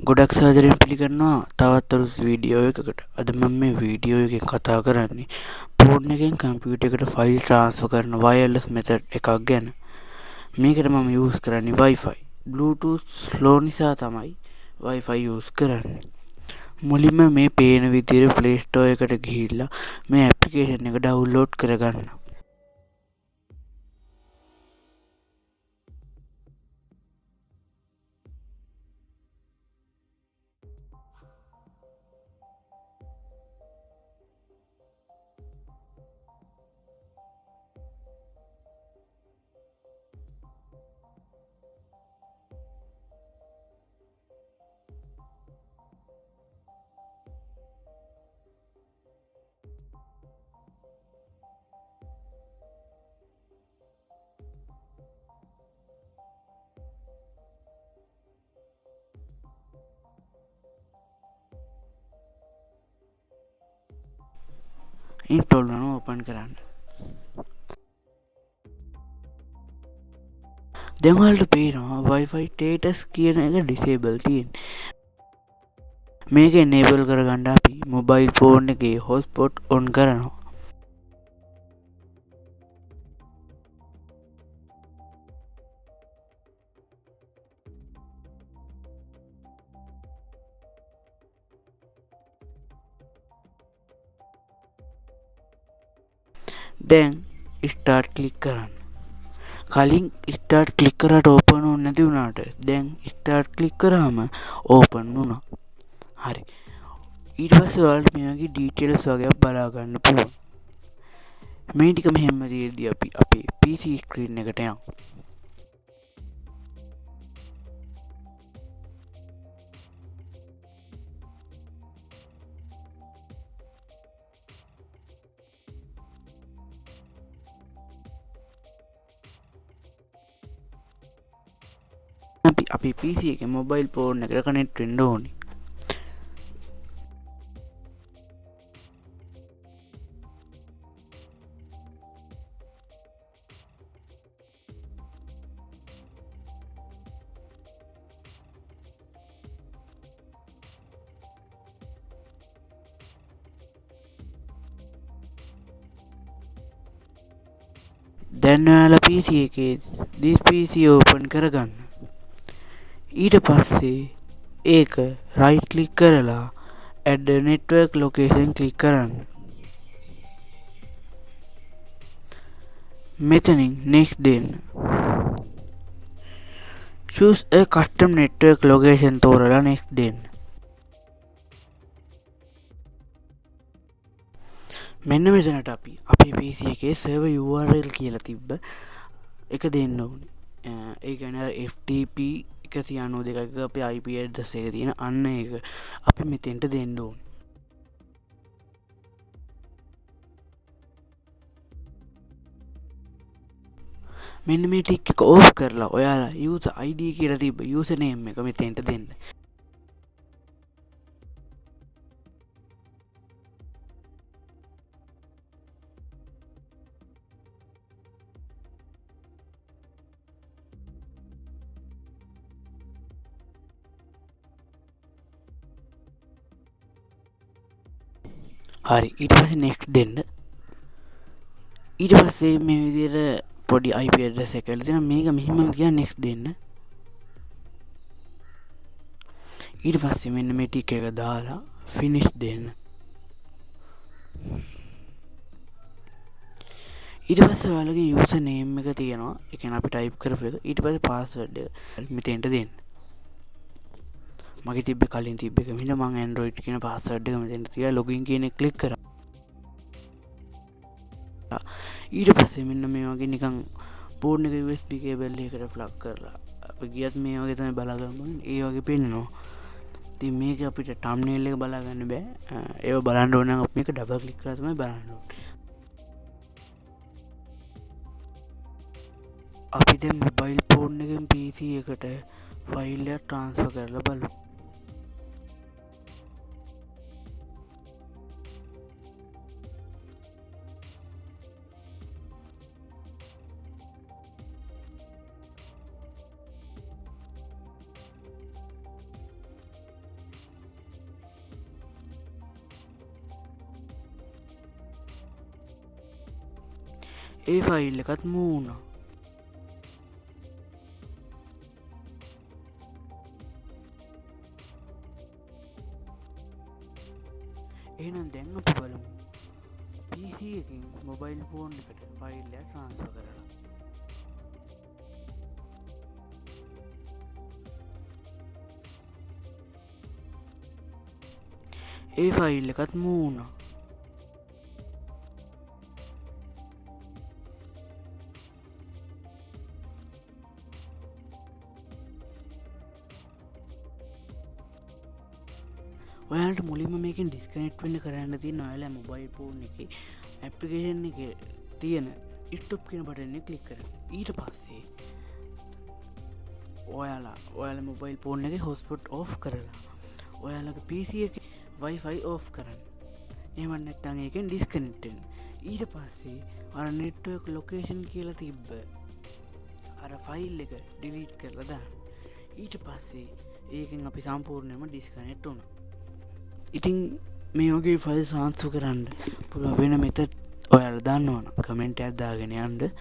ගොඩක් සාදරයෙන් පිළිගන්නවා තවත් අලුත් වීඩියෝ එකකට. අද මම මේ වීඩියෝ එකෙන් කතා කරන්නේ ෆෝන් එකෙන් කම්පියුටර් එකට ෆයිල් ට්‍රාන්ස්ෆර් කරන වයර්ලස් මෙතඩ් එකක් ගැන. මේකට මම යූස් කරන්නේ Wi-Fi. Bluetooth slow නිසා තමයි Wi-Fi යූස් කරන්නේ. මුලින්ම මේ පේන විදිහට Play Store එකට ගිහිල්ලා මේ ඇප්ලිකේෂන් එක ඩවුන්ලෝඩ් කරගන්න. ඉන්ස්ටෝල් කරනවා ඕපන් කරන්න. දැන් ඔයාලට පේනවා Wi-Fi status කියන එක disable තියෙන්නේ. මේක enable කරගන්න අපි mobile phone එකේ hotspot on කරනවා. දැන් start click කරන්න. කලින් start click කරාට open වුනේ නැති වුණාට දැන් start click කරාම open වුණා. හරි. ඊට පස්සේ ඔයාලට මේ වගේ details වගේක් බලා ගන්න පුළුවන්. මේ ටික මෙහෙම තියෙද්දි අපි අපේ PC screen එකට යමු. අපි PC එකේ mobile phone එකට connect වෙන්න ඕනේ. දැන් ඔයාලා PC එකේ this PC open කරගන්න. ඊට පස්සේ ඒක right click කරලා add a network location click කරන්න. මෙතනින් next දෙන්න. choose a custom network location තෝරලා next දෙන්න. මෙන්න මෙතනට අපි අපේ PC එකේ server URL කියලා තිබ්බ එක දෙන්න ඕනේ. ඒ කියන්නේ FTP 192ක අපේ IP address එක තියෙන අන්න ඒක අපි මෙතෙන්ට දෙන්න ඕනේ. මෙන්න මේ ටික එක ඕෆ් කරලා ඔයාලා user ID කියලා තිබ්බ user name එක මෙතෙන්ට දෙන්න. හරි ඊට පස්සේ next දෙන්න. ඊට පස්සේ මේ විදිහට පොඩි IP address එකක් තියෙනවා මේක මෙහිම තියලා next දෙන්න. ඊට පස්සේ මෙන්න මේ ටික එක දාලා finish දෙන්න. ඊට පස්සේ ඔයාලගේ user name එක තියෙනවා. ඒ කියන්නේ අපි type කරපු එක. ඊට පස්සේ password එක මෙතෙන්ට දෙන්න. මගේ තිබ්බේ කලින් තිබ්බ එක. මෙන්න මම Android කියන password එක මෙතෙන්ට තියලා login කියන එක click කරා. ඊට පස්සේ මෙන්න මේ වගේ නිකන් phone එක USB cable එකකට plug කරලා අපි ගියත් මේ වගේ තමයි බලා ගන්න ඕනේ. ඒ වගේ පේනවා. ඉතින් මේක අපිට thumbnail එක බලා ගන්න බෑ. ඒව බලන්න ඕන නම් අපි මේක double click කරලා තමයි බලන්න ඕනේ. අපි දැන් mobile phone එකෙන් PC එකට file එක transfer කරලා බලමු. ඒ ෆයිල් එකත් මූව් වුණා. එහෙනම් දැන් අපි බලමු PC එකකින් මොබයිල් ෆෝන් එකට ෆයිල් එක ට්‍රාන්ස්ෆර් කරලා. ඒ ෆයිල් එකත් මූව් වුණා. ඔයාලට මුලින්ම මේකෙන් ඩිස්කනෙක්ට් වෙන්න කරන්න තියෙන ඔයාලා මොබයිල් ෆෝන් එකේ ඇප්ලිකේෂන් එකේ තියෙන ස්ටොප් කියන බටන් එක ක්ලික් කරන්න. ඊට පස්සේ ඔයාලා මොබයිල් ෆෝන් එකේ හොට්ස්පොට් ඔෆ් කරලා ඔයාලගේ PC එකේ Wi-Fi ඔෆ් කරන්න. එහෙම නැත්නම් ඒකෙන් ඩිස්කනෙක්ට් වෙන්න. ඊට පස්සේ අර network location කියලා තිබ්බ අර ෆයිල් එක ඩිලීට් කරලා දාන්න. ඊට පස්සේ ඒකෙන් අපි සම්පූර්ණයෙන්ම ඩිස්කනෙක්ට් වුණා. ඉතින් මේ වගේ ෆයිල් සාන්සු කරන්න පුළුවන් වෙන මෙතඩ් ඔයාලා දන්නවනම් කමෙන්ට් එකක් දාගෙන යන්න.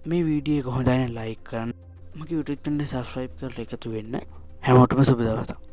මේ වීඩියෝ එක හොඳයි නම් ලයික් කරන්න. මගේ YouTube channel එක subscribe කරලා එකතු වෙන්න. හැමෝටම සුබ දවසක්.